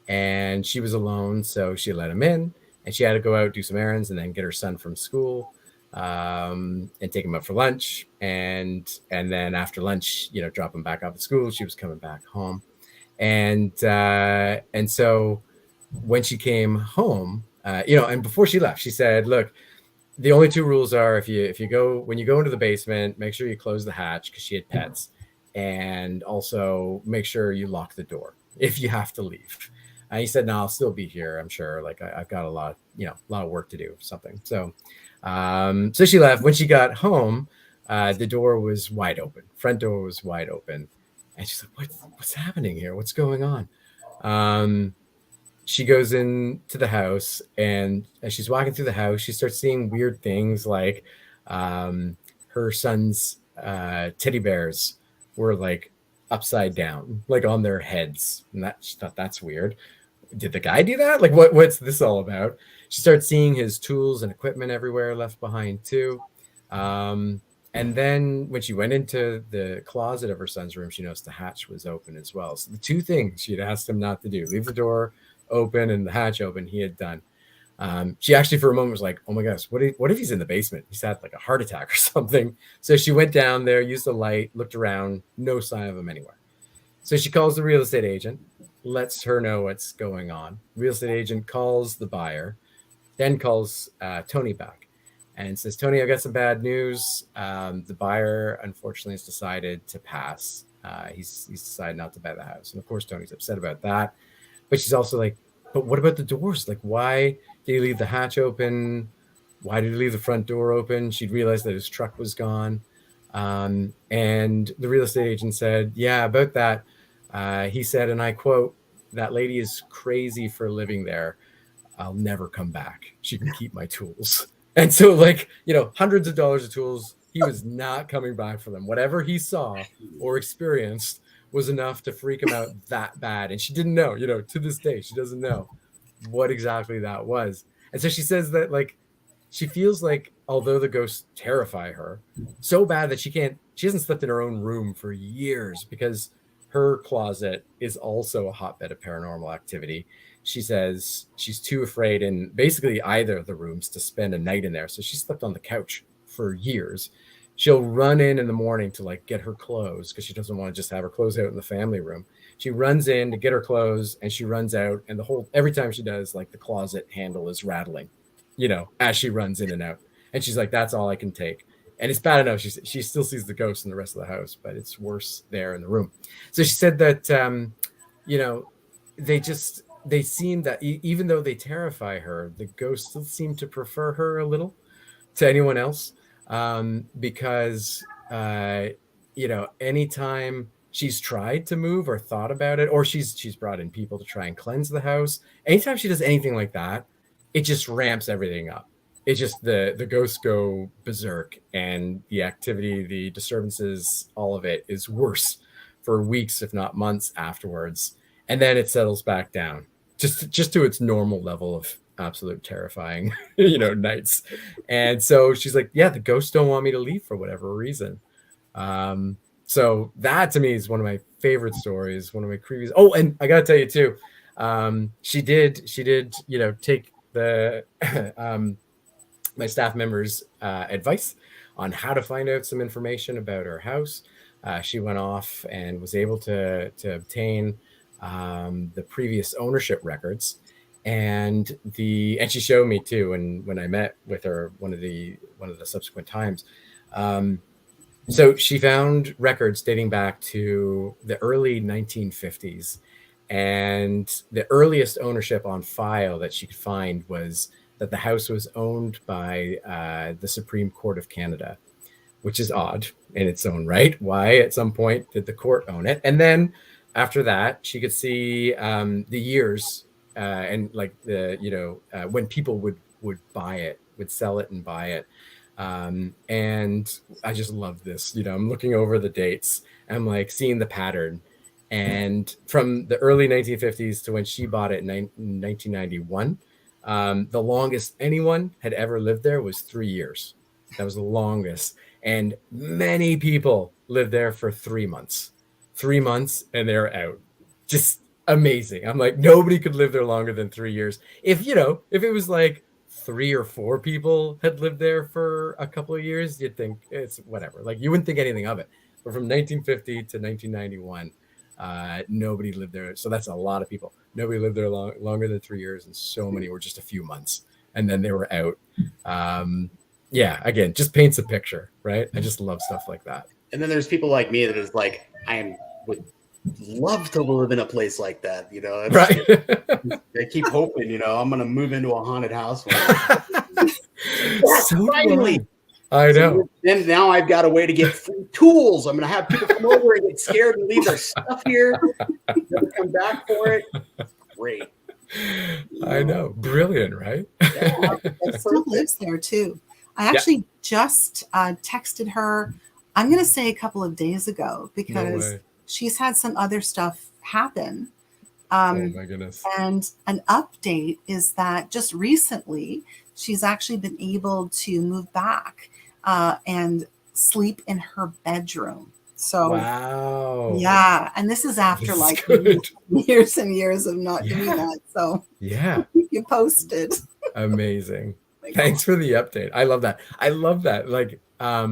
and she was alone, so she let him in. and she had to go out, do some errands, and then get her son from school, and take him out for lunch. And then after lunch, drop him back off at school. She was coming back home. And so when she came home, and before she left, she said, look, the only two rules are when you go into the basement, make sure you close the hatch, because she had pets, and also make sure you lock the door if you have to leave. And he said, no, I'll still be here. I'm sure. Like I've got a lot of work to do or something. So she left. When she got home, the door was wide open. Front door was wide open. And she's like, what's happening here? What's going on? She goes into the house, and as she's walking through the house, she starts seeing weird things, like her son's teddy bears were like upside down, like on their heads. And she thought, that's weird. Did the guy do that? Like, what's this all about? She starts seeing his tools and equipment everywhere left behind too. And then when she went into the closet of her son's room, she noticed the hatch was open as well. So the two things she'd asked him not to do, leave the door open and the hatch open, he had done. She actually for a moment was like, oh my gosh, what if he's in the basement? He's had like a heart attack or something. So she went down there, used the light, looked around, no sign of him anywhere. So she calls the real estate agent, lets her know what's going on. Real estate agent calls the buyer, then calls Tony back and says, Tony, I got some bad news. The buyer, unfortunately, has decided to pass. He's decided not to buy the house. And of course, Tony's upset about that. But she's also like, but what about the doors? Like, why did he leave the hatch open? Why did he leave the front door open? She'd realized that his truck was gone. And the real estate agent said, yeah, about that. He said, and I quote, that lady is crazy for living there. I'll never come back. She can keep my tools. And so, like, hundreds of dollars of tools, he was not coming back for them. Whatever he saw or experienced was enough to freak him out that bad. And she didn't know, to this day, she doesn't know what exactly that was. And so she says that, like, she feels like, although the ghosts terrify her so bad that she hasn't slept in her own room for years, because her closet is also a hotbed of paranormal activity. She says she's too afraid in basically either of the rooms to spend a night in there. So she slept on the couch for years. She'll run in the morning to like get her clothes, because she doesn't want to just have her clothes out in the family room. She runs in to get her clothes, and she runs out, and every time she does, like, the closet handle is rattling, as she runs in and out. And she's like, that's all I can take. And it's bad enough. She still sees the ghost in the rest of the house, but it's worse there in the room. So she said that, they seem that even though they terrify her, the ghosts still seem to prefer her a little to anyone else. Because, anytime she's tried to move or thought about it, or she's brought in people to try and cleanse the house, anytime she does anything like that, it just ramps everything up. It's just the ghosts go berserk, and the activity, the disturbances, all of it is worse for weeks, if not months afterwards. And then it settles back down just to its normal level of absolute terrifying, nights. And so she's like, yeah, the ghosts don't want me to leave for whatever reason. So that to me is one of my favorite stories, one of my creepiest. Oh, and I gotta tell you too, she did, take the my staff members' advice on how to find out some information about her house. She went off and was able to obtain the previous ownership records, and she showed me too. And when I met with her one of the subsequent times, so she found records dating back to the early 1950s, and the earliest ownership on file that she could find was that the house was owned by the Supreme Court of Canada, which is odd in its own right. Why at some point did the court own it? And then after that, she could see the years and like when people would buy it, would sell it and buy it. And I just love this. I'm looking over the dates. I'm like seeing the pattern. And from the early 1950s to when she bought it in 1991, the longest anyone had ever lived there was 3 years. That was the longest. And many people lived there for 3 months. 3 months and they're out. Just amazing. I'm like, nobody could live there longer than 3 years. If it was like 3 or 4 people had lived there for a couple of years, you'd think it's whatever. Like you wouldn't think anything of it. But from 1950 to 1991, nobody lived there. So that's a lot of people. Nobody lived there longer than 3 years, and so many were just a few months, and then they were out. Yeah, again, just paints a picture, right? I just love stuff like that. And then there's people like me that is like, would love to live in a place like that, Right. I keep hoping, I'm gonna move into a haunted house. So finally. I know. So then now I've got a way to get free tools. I'm gonna have people come over and get scared and leave their stuff here. Never come back for it. Great. I know. Brilliant, right? Yeah, it still lives there too. I actually just texted her, I'm going to say a couple of days ago, because she's had some other stuff happen. Oh my goodness. And an update is that just recently, she's actually been able to move back and sleep in her bedroom. So, wow. Yeah. And this is after like years and years of not doing that. So, yeah, keep you posted. Amazing. Thanks for the update. I love that. Like, I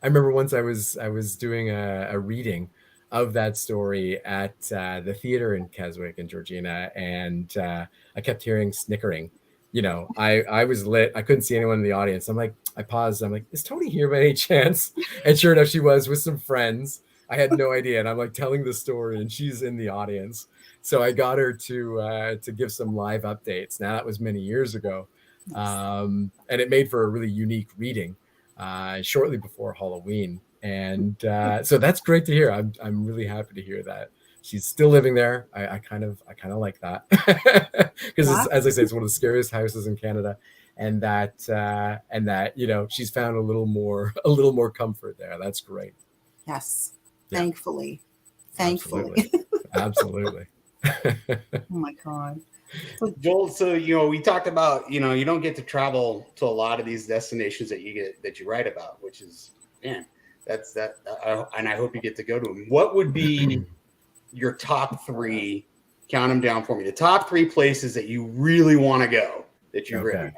remember once I was doing a reading of that story at the theater in Keswick in Georgina, and I kept hearing snickering. I was lit. I couldn't see anyone in the audience. I paused. I'm like, is Tony here by any chance? And sure enough, she was with some friends. I had no idea. And I'm like telling the story, and she's in the audience. So I got her to give some live updates. Now that was many years ago. And it made for a really unique reading shortly before Halloween. And so that's great to hear. I'm really happy to hear that she's still living there. I kind of like that, because as I say, it's one of the scariest houses in Canada, and that she's found a little more comfort there. That's great. Yes, Yeah. Thankfully. Absolutely. Oh my God. Joel, so we talked about you don't get to travel to a lot of these destinations that you write about, which is, man, that's that, and I hope you get to go to them. What would be your top 3? Count them down for me. The top 3 places that you really want to go that you've written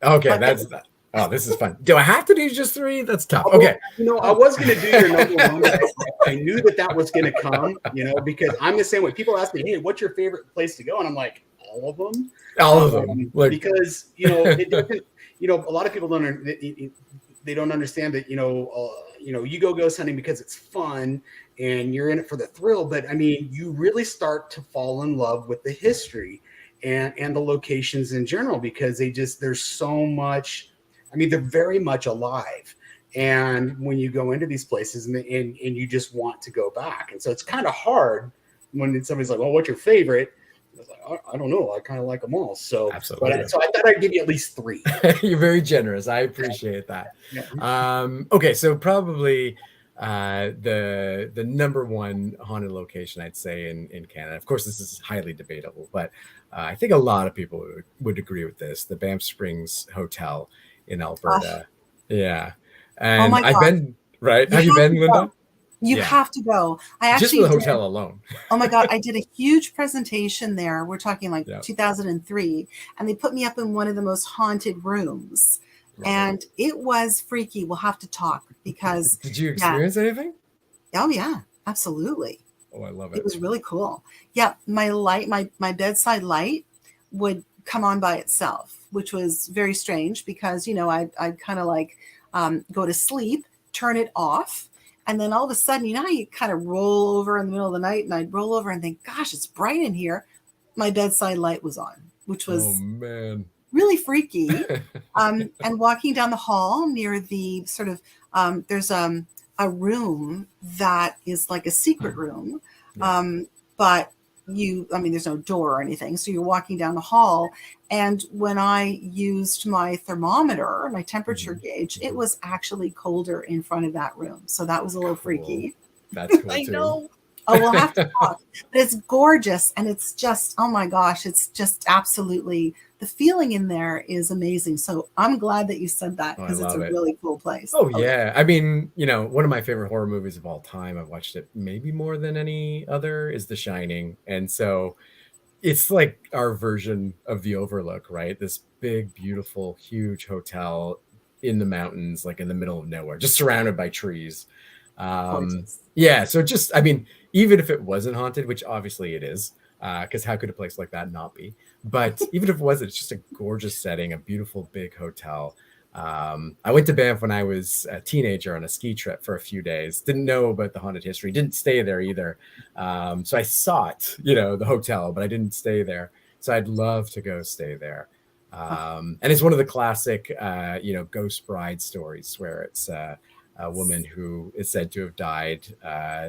about. Okay, that's that. Oh, this is fun. Do I have to do just 3? That's tough. Okay. I was going to do your number 1. I knew that was going to come, because I'm the same way. People ask me, hey, what's your favorite place to go? And I'm like, all of them. All of them. Because, it doesn't, a lot of people don't understand that, you go ghost hunting because it's fun and you're in it for the thrill. But I mean, you really start to fall in love with the history and the locations in general, because there's so much. I mean, they're very much alive. And when you go into these places and you just want to go back. And so it's kind of hard when somebody's like, well, what's your favorite? I was like, I don't know. I kind of like them all. So, absolutely. So I thought I'd give you at least 3. You're very generous. I appreciate that. Yeah. Okay. So probably the number 1 haunted location, I'd say, in Canada. Of course, this is highly debatable, but I think a lot of people would agree with this. The Banff Springs Hotel in Alberta. Yeah. And I've been, right? Have you been, Lynda? You have to go. I actually just for the hotel alone. Oh my God. I did a huge presentation there. We're talking like 2003. And they put me up in one of the most haunted rooms. Right. And it was freaky. We'll have to talk, because. Did you experience anything? Oh yeah, absolutely. Oh, I love it. It was really cool. Yeah. My bedside light would come on by itself, which was very strange, because, I'd kind of like go to sleep, turn it off. And then all of a sudden, you kind of roll over in the middle of the night, and I'd roll over and think, gosh, it's bright in here. My bedside light was on, which was really freaky. And walking down the hall near the sort of, there's a room that is like a secret room. But there's no door or anything. So you're walking down the hall. And when I used my thermometer, my temperature gauge, it was actually colder in front of that room. So that was a little freaky. That's cool. I know. Oh, we'll have to talk. But it's gorgeous, and it's just, oh my gosh, it's just absolutely, the feeling in there is amazing. So I'm glad that you said that, Oh, I because it's a love it. really cool place. Oh yeah. I mean, one of my favorite horror movies of all time, I've watched it maybe more than any other, is The Shining. And so it's like our version of the Overlook, right? This big, beautiful, huge hotel in the mountains, like in the middle of nowhere, just surrounded by trees. Gorgeous. Yeah, so just, I mean, even if it wasn't haunted, which obviously it is, because how could a place like that not be? But even if it wasn't, it's just a gorgeous setting, a beautiful big hotel. I went to Banff when I was a teenager on a ski trip for a few days. Didn't know about the haunted history. Didn't stay there either. So I saw it, the hotel, but I didn't stay there. So I'd love to go stay there. And it's one of the classic, ghost bride stories where it's a woman who is said to have died.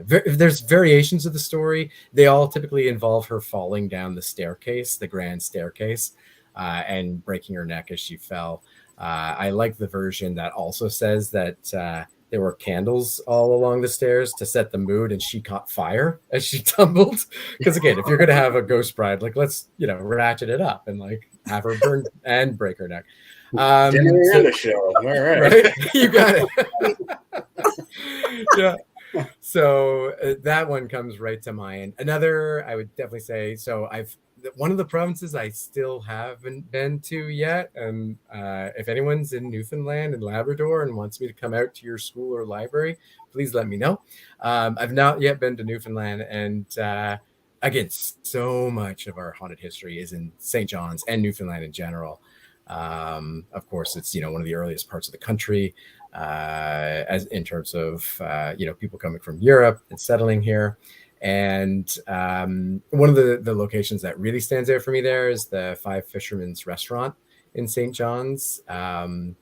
There's variations of the story. They all typically involve her falling down the staircase, the grand staircase, and breaking her neck as she fell. I like the version that also says that there were candles all along the stairs to set the mood, and she caught fire as she tumbled. Because again, if you're going to have a ghost bride, like, let's ratchet it up and like have her burn and break her neck. Dinner and a show. All right. You got it. Yeah. So that one comes right to mind. Another, I would definitely say, so one of the provinces I still haven't been to yet, and if anyone's in Newfoundland and Labrador and wants me to come out to your school or library, please let me know. I've not yet been to Newfoundland, and again, so much of our haunted history is in St. John's and Newfoundland in general. Of course, it's one of the earliest parts of the country, as in terms of people coming from Europe and settling here. And one of the locations that really stands out for me there is the Five Fishermen's Restaurant in St. John's. No,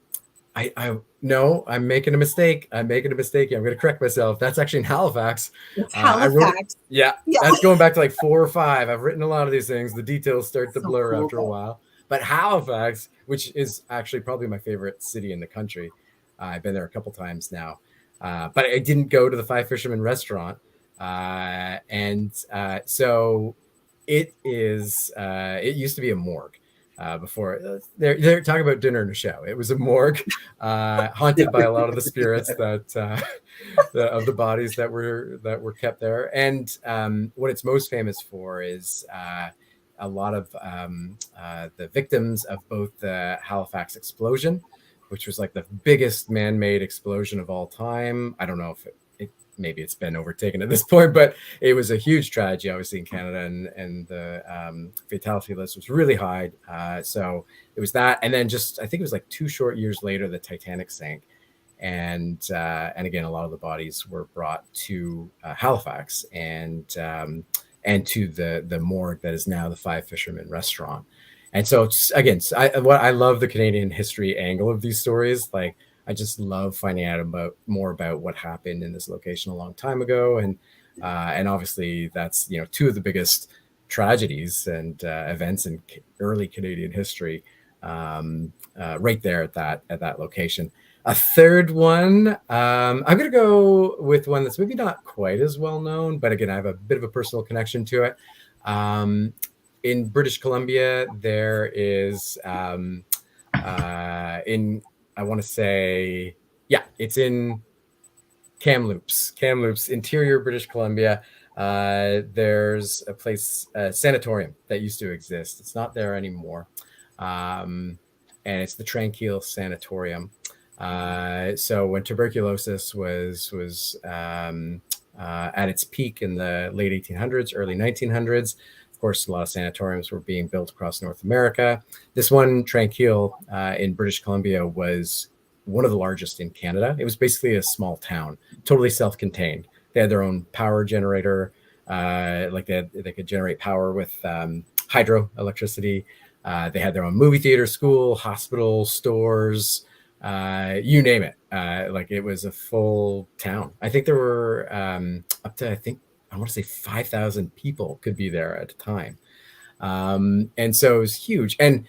I'm making a mistake. I'm going to correct myself. That's actually in Halifax. It's Halifax. Yeah, that's going back to like 4 or 5. I've written a lot of these things. The details start to blur after a while. But Halifax, which is actually probably my favorite city in the country. I've been there a couple times now. But I didn't go to the Five Fishermen Restaurant. So it is, it used to be a morgue. Before they're talking about dinner and a show. It was a morgue, haunted by a lot of the spirits that of the bodies that were kept there. And what it's most famous for is a lot of the victims of both the Halifax explosion, which was like the biggest man-made explosion of all time. I don't know if maybe it's been overtaken at this point, but it was a huge tragedy, obviously, in Canada, and the fatality list was really high. So it was that, and then just, I think it was like 2 short years later, the Titanic sank, and again, a lot of the bodies were brought to Halifax and to the morgue that is now the Five Fishermen Restaurant. And so again, I love the Canadian history angle of these stories. Like, I just love finding out more about what happened in this location a long time ago, and obviously that's 2 of the biggest tragedies and events in early Canadian history, right there at that location. A third one, I'm going to go with one that's maybe not quite as well known, but again, I have a bit of a personal connection to it. In British Columbia, there is I want to say, it's in Kamloops, interior British Columbia. There's a place, a sanatorium that used to exist. It's not there anymore. And it's the Tranquille Sanatorium. So when tuberculosis was at its peak in the late 1800s, early 1900s, of course, a lot of sanatoriums were being built across North America. This one, Tranquille, in British Columbia, was one of the largest in Canada. It was basically a small town, totally self-contained. They had their own power generator, they could generate power with hydroelectricity. They had their own movie theater, school, hospital, stores, you name it. It was a full town. I think there were up to, I want to say 5,000 people could be there at a time. And so it was huge. And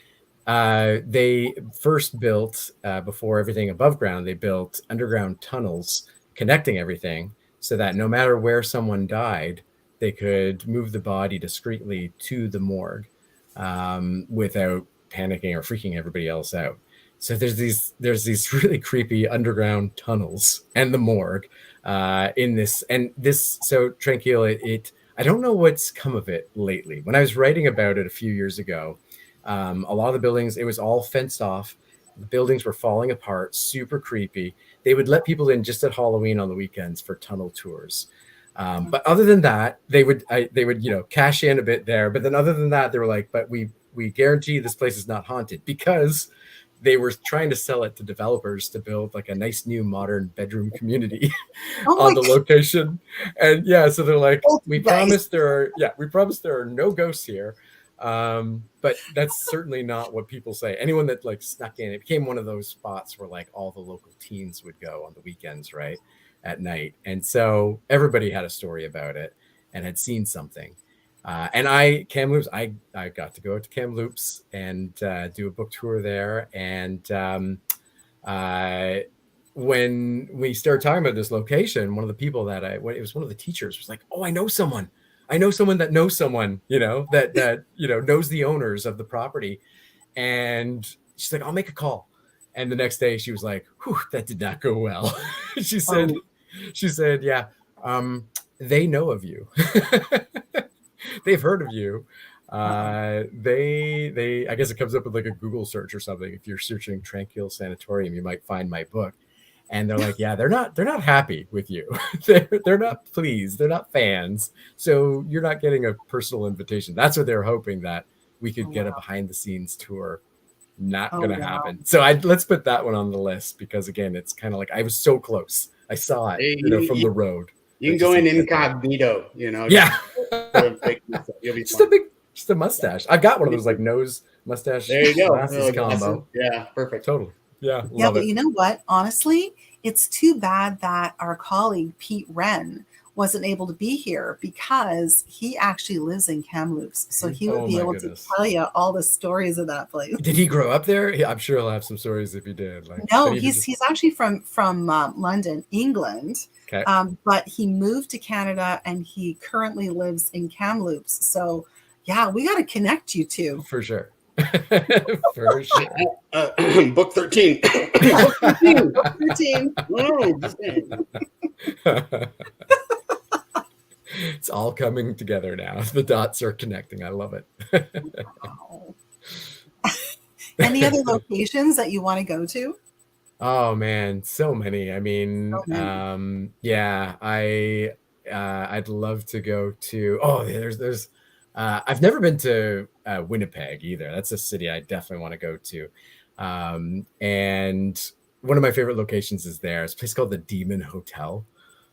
they first built, before everything above ground, they built underground tunnels connecting everything so that no matter where someone died, they could move the body discreetly to the morgue without panicking or freaking everybody else out. So there's these really creepy underground tunnels and the morgue in this. So Tranquil, I don't know what's come of it lately. When I was writing about it a few years ago, a lot of the buildings, it was all fenced off. The buildings were falling apart, super creepy. They would let people in just at Halloween on the weekends for tunnel tours. But other than that, they would cash in a bit there. But then other than that, they were like, but we guarantee this place is not haunted, because they were trying to sell it to developers to build like a nice new modern bedroom community on the location. And so they're like, we promise there are no ghosts here. But that's certainly not what people say. Anyone that like snuck in, it became one of those spots where like all the local teens would go on the weekends, right, at night. And so everybody had a story about it and had seen something. And Kamloops, I got to go to Kamloops and do a book tour there. And when we started talking about this location, one of the people it was one of the teachers was like, "Oh, I know someone that knows someone, that knows the owners of the property." And she's like, "I'll make a call." And the next day she was like, "Whew, that did not go well." she said, "Yeah, they know of you." They've heard of you. They I guess it comes up with like a Google search or something. If you're searching Tranquil Sanatorium, you might find my book. And they're like, yeah, they're not happy with you. they're not pleased. They're not fans. So you're not getting a personal invitation. That's what they're hoping, that we could get a behind the scenes tour. Not going to happen. So let's put that one on the list, because again, it's kind of like I was so close. I saw it, from the road. You can go in incognito, Yeah. Just a mustache. I've got one of those like nose mustache. There you go. Glasses combo. Yeah, perfect. Totally. Yeah. Yeah, but you know what? Honestly, it's too bad that our colleague Pete Wren wasn't able to be here, because he actually lives in Kamloops, so he would be able to tell you all the stories of that place. Did he grow up there? I'm sure he'll have some stories if he did. No, he's actually from London, England. Okay. But he moved to Canada and he currently lives in Kamloops. So yeah, we got to connect you two. For sure. For sure. Book 13. Book 13. Book 13. Oh, it's all coming together now. The dots are connecting. I love it. Wow. Any other locations that you want to go to? Oh man, so many. I mean, I'd love to go to. Oh, there's. I've never been to Winnipeg either. That's a city I definitely want to go to. And one of my favorite locations is there. It's a place called the Demon Hotel.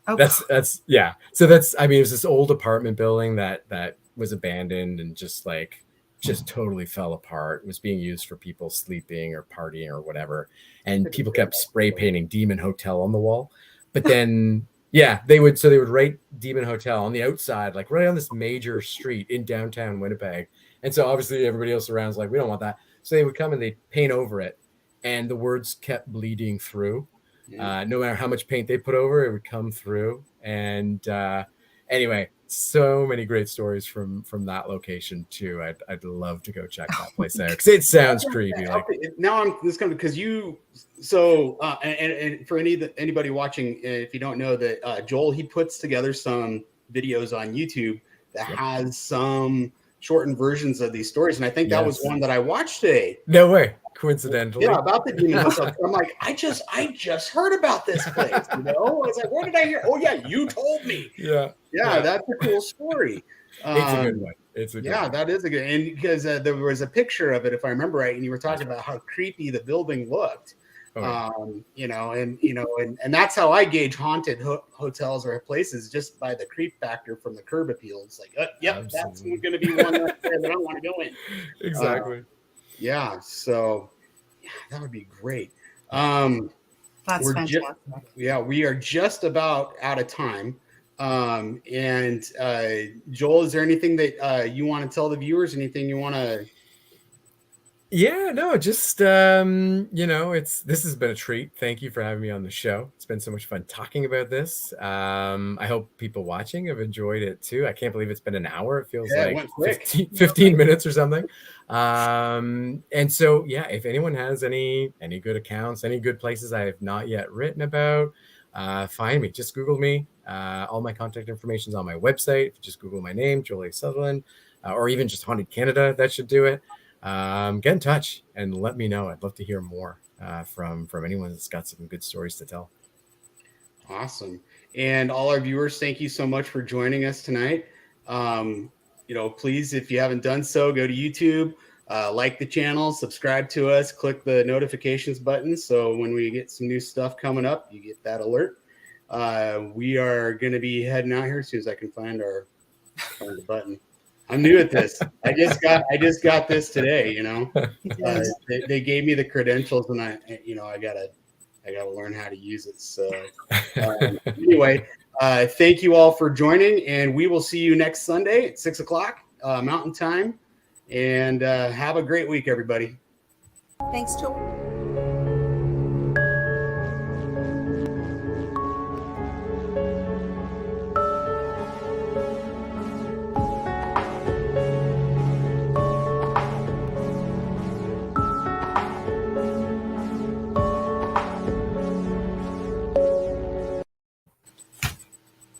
Oh. That's yeah. So it was this old apartment building that was abandoned and just totally fell apart. It was being used for people sleeping or partying or whatever. And people kept spray painting Demon Hotel on the wall. But then, they would write Demon Hotel on the outside, like right on this major street in downtown Winnipeg. And so obviously everybody else around is like, we don't want that. So they would come and they'd paint over it. And the words kept bleeding through. No matter how much paint they put over, it would come through. And anyway, so many great stories from that location too. I'd love to go check that place out, because it sounds creepy. Like now I'm just going to, because you and for anybody watching, if you don't know that Joel, he puts together some videos on YouTube that has some shortened versions of these stories, and I think that was one that I watched today. No way. Coincidentally. Yeah, about the Demon Hotel. I'm like, I just heard about this place, I was like, where did I hear? Oh yeah, you told me. Yeah, that's a cool story. It's a good one. That is a good, and because there was a picture of it, if I remember right, and you were talking about how creepy the building looked. And that's how I gauge haunted hotels or places, just by the creep factor from the curb appeal. It's like, that's going to be one right there that I want to go in. Exactly. So that would be great. That's fantastic. We are just about out of time. And Joel, is there anything that you want to tell the viewers? Anything you want to? Yeah, no, just this has been a treat. Thank you for having me on the show. It's been so much fun talking about this. I hope people watching have enjoyed it too. I can't believe it's been an hour. It feels Yeah, it like went quick. 15 minutes or something. And so yeah, if anyone has any good accounts, any good places I have not yet written about, find me. Just Google me. All my contact information is on my website. If you just Google my name, Joel A. Sutherland, or even just Haunted Canada, that should do it. Get in touch and let me know. I'd love to hear more from anyone that's got some good stories to tell. Awesome. And all our viewers, thank you so much for joining us tonight. Please, if you haven't done so, go to YouTube, like the channel, subscribe to us, click the notifications button. So when we get some new stuff coming up, you get that alert. We are going to be heading out here as soon as I can find the button. I'm new at this. I just got this today. They gave me the credentials, and I gotta learn how to use it. So anyway, thank you all for joining, and we will see you next Sunday at 6:00 Mountain Time. And have a great week, everybody. Thanks, Joel.